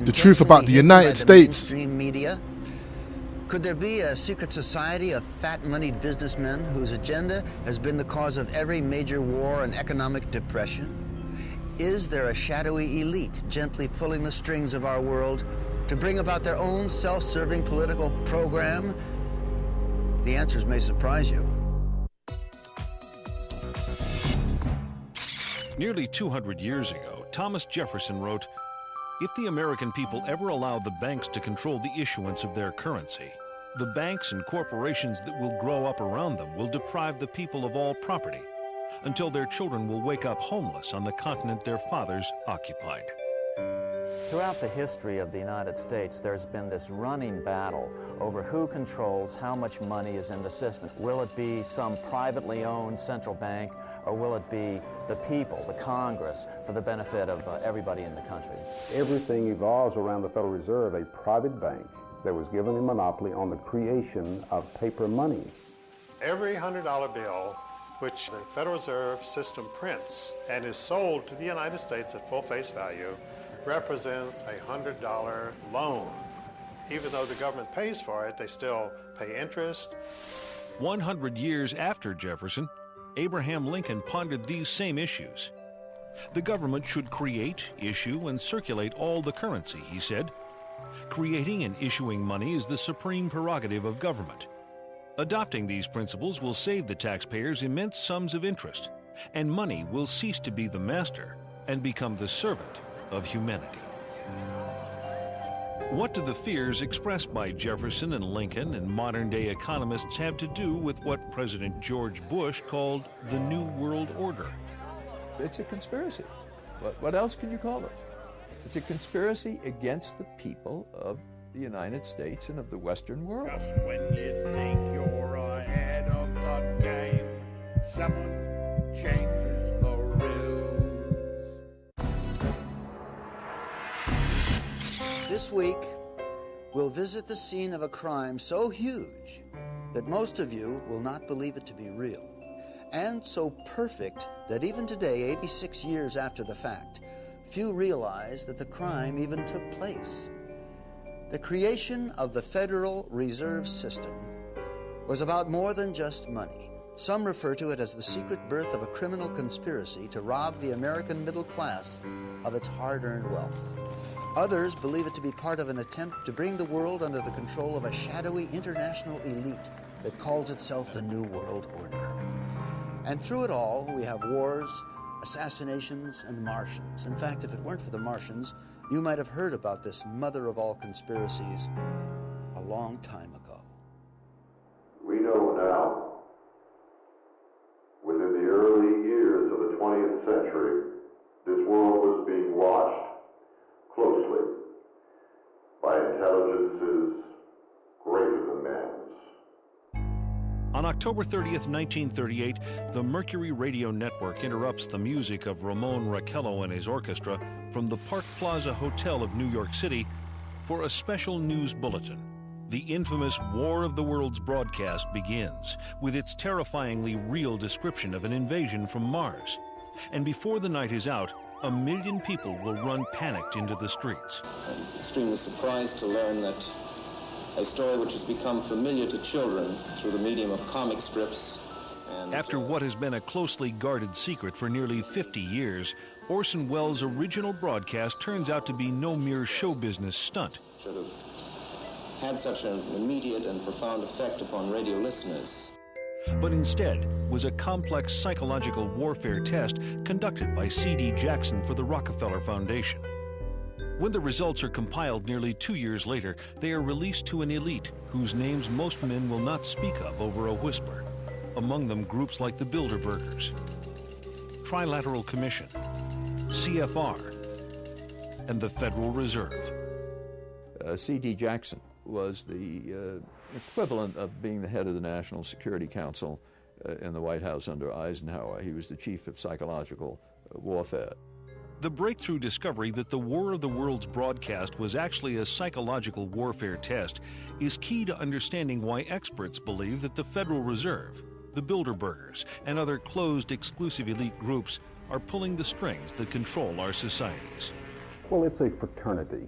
the truth about the United States. Media. Could there be a secret society of fat-moneyed businessmen whose agenda has been the cause of every major war and economic depression? Is there a shadowy elite gently pulling the strings of our world to bring about their own self-serving political program? The answers may surprise you. Nearly 200 years ago, Thomas Jefferson wrote, "If the American people ever allow the banks to control the issuance of their currency, the banks and corporations that will grow up around them will deprive the people of all property, until their children will wake up homeless on the continent their fathers occupied." Throughout the history of the United States, there's been this running battle over who controls how much money is in the system. Will it be some privately owned central bank, or will it be the people, the Congress, for the benefit of everybody in the country? Everything evolves around the Federal Reserve, a private bank that was given a monopoly on the creation of paper money. Every $100 bill which the Federal Reserve System prints and is sold to the United States at full face value represents a $100 loan. Even though the government pays for it, they still pay interest. 100 years after Jefferson, Abraham Lincoln pondered these same issues. The government should create, issue, and circulate all the currency, he said. Creating and issuing money is the supreme prerogative of government. Adopting these principles will save the taxpayers immense sums of interest, and money will cease to be the master and become the servant of humanity. What do the fears expressed by Jefferson and Lincoln and modern-day economists have to do with what President George Bush called the New World Order? It's a conspiracy. What else can you call it? It's a conspiracy against the people of the United States and of the Western world. Just when you think you're ahead of the game, someone changes the rules. This week, we'll visit the scene of a crime so huge that most of you will not believe it to be real, and so perfect that even today, 86 years after the fact, few realize that the crime even took place. The creation of the Federal Reserve System was about more than just money. Some refer to it as the secret birth of a criminal conspiracy to rob the American middle class of its hard-earned wealth. Others believe it to be part of an attempt to bring the world under the control of a shadowy international elite that calls itself the New World Order. And through it all, we have wars, assassinations, and Martians. In fact, if it weren't for the Martians, you might have heard about this mother of all conspiracies a long time ago. We know now, within the early years of the 20th century, this world was being watched closely by intelligences greater than man's. On October 30th, 1938, the Mercury Radio Network interrupts the music of Ramon Raquello and his orchestra from the Park Plaza Hotel of New York City for a special news bulletin. The infamous War of the Worlds broadcast begins with its terrifyingly real description of an invasion from Mars. And before the night is out, 1 million people will run panicked into the streets. I'm extremely surprised to learn that a story which has become familiar to children through the medium of comic strips. After what has been a closely guarded secret for nearly 50 years, Orson Welles' original broadcast turns out to be no mere show business stunt. Should have had such an immediate and profound effect upon radio listeners. But instead was a complex psychological warfare test conducted by C.D. Jackson for the Rockefeller Foundation. When the results are compiled nearly 2 years later, they are released to an elite whose names most men will not speak of over a whisper. Among them groups like the Bilderbergers, Trilateral Commission, CFR, and the Federal Reserve. C.D. Jackson was the equivalent of being the head of the National Security Council in the White House under Eisenhower. He was the chief of psychological warfare. The breakthrough discovery that the War of the Worlds broadcast was actually a psychological warfare test is key to understanding why experts believe that the Federal Reserve, the Bilderbergers, and other closed exclusive elite groups are pulling the strings that control our societies. Well, it's a fraternity.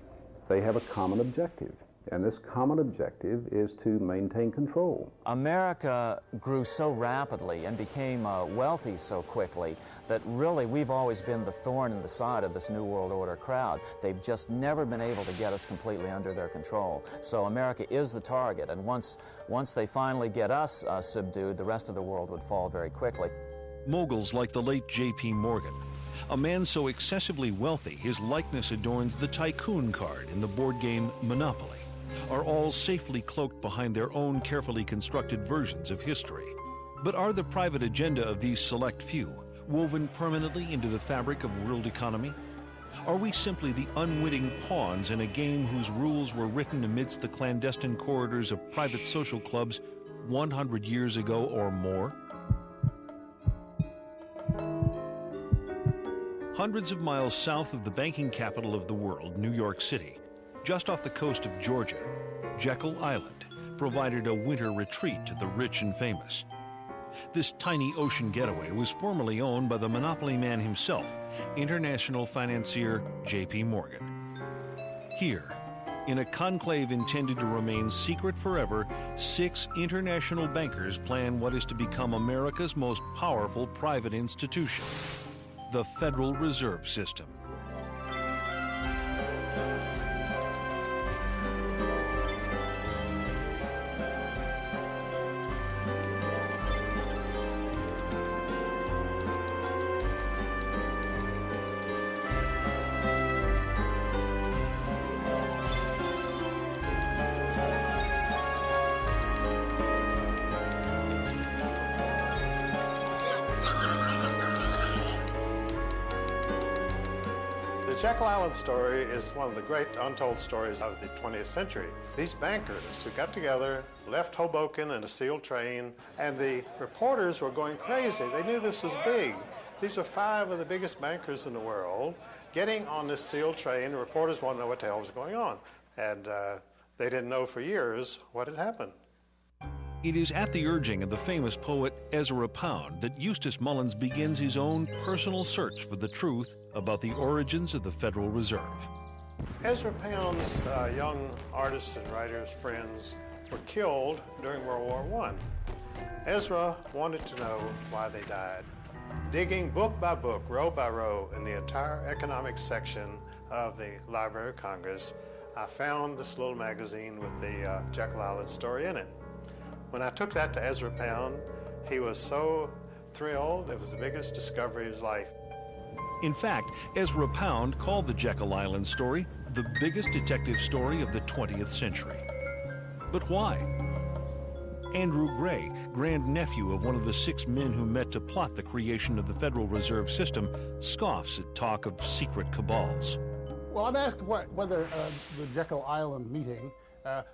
they have a common objective. And this common objective is to maintain control. America grew so rapidly and became wealthy so quickly that really we've always been the thorn in the side of this New World Order crowd. They've just never been able to get us completely under their control. So America is the target, and once they finally get us subdued, the rest of the world would fall very quickly. Moguls like the late J.P. Morgan, a man so excessively wealthy his likeness adorns the tycoon card in the board game Monopoly, are all safely cloaked behind their own carefully constructed versions of history. But are the private agenda of these select few woven permanently into the fabric of world economy? Are we simply the unwitting pawns in a game whose rules were written amidst the clandestine corridors of private social clubs 100 years ago or more? Hundreds of miles south of the banking capital of the world, New York City, just off the coast of Georgia, Jekyll Island provided a winter retreat to the rich and famous. This tiny ocean getaway was formerly owned by the monopoly man himself, international financier J.P. Morgan. Here, in a conclave intended to remain secret forever, 6 international bankers plan what is to become America's most powerful private institution, the Federal Reserve System. The Jekyll Island story is one of the great untold stories of the 20th century. These bankers who got together, left Hoboken in a sealed train, and the reporters were going crazy. They knew this was big. These were 5 of the biggest bankers in the world getting on this sealed train. The reporters wanted to know what the hell was going on. And they didn't know for years what had happened. It is at the urging of the famous poet Ezra Pound that Eustace Mullins begins his own personal search for the truth about the origins of the Federal Reserve. Ezra Pound's young artists and writers, friends, were killed during World War I. Ezra wanted to know why they died. Digging book by book, row by row, in the entire economics section of the Library of Congress, I found this little magazine with the Jekyll Island story in it. When I took that to Ezra Pound, he was so thrilled. It was the biggest discovery of his life. In fact, Ezra Pound called the Jekyll Island story the biggest detective story of the 20th century. But why? Andrew Gray, grandnephew of one of the 6 men who met to plot the creation of the Federal Reserve System, scoffs at talk of secret cabals. Well, I'm asked whether the Jekyll Island meeting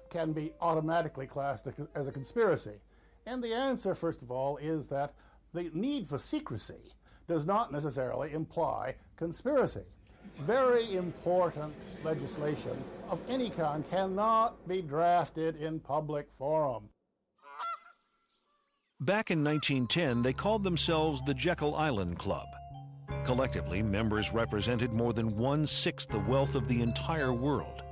can be automatically classed as a conspiracy. And the answer, first of all, is that the need for secrecy does not necessarily imply conspiracy. Very important legislation of any kind cannot be drafted in public forum. Back in 1910, they called themselves the Jekyll Island Club. Collectively, members represented more than 1/6 the wealth of the entire world.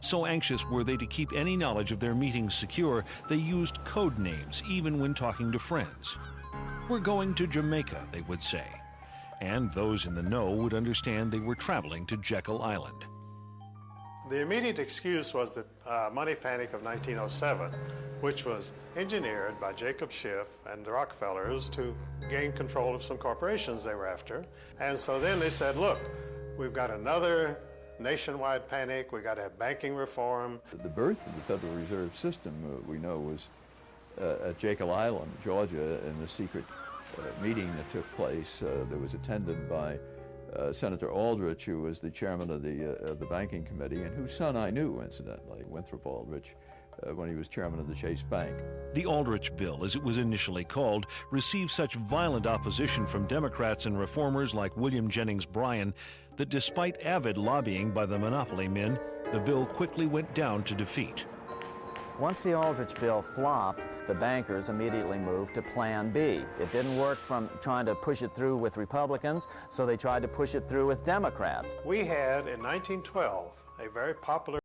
So anxious were they to keep any knowledge of their meetings secure, they used code names even when talking to friends. "We're going to Jamaica," they would say, and those in the know would understand they were traveling to Jekyll Island. The immediate excuse was the money panic of 1907, which was engineered by Jacob Schiff and the Rockefellers to gain control of some corporations they were after. And so then they said, look, we've got another nationwide panic, we got to have banking reform. The birth of the Federal Reserve System, we know, was at Jekyll Island, Georgia, in a secret meeting that took place that was attended by Senator Aldrich, who was the chairman of the banking committee, and whose son I knew, incidentally, Winthrop Aldrich, when he was chairman of the Chase Bank. The Aldrich Bill, as it was initially called, received such violent opposition from Democrats and reformers like William Jennings Bryan that despite avid lobbying by the monopoly men, the bill quickly went down to defeat. Once the Aldrich Bill flopped, the bankers immediately moved to Plan B. It didn't work from trying to push it through with Republicans, so they tried to push it through with Democrats. We had, in 1912, a very popular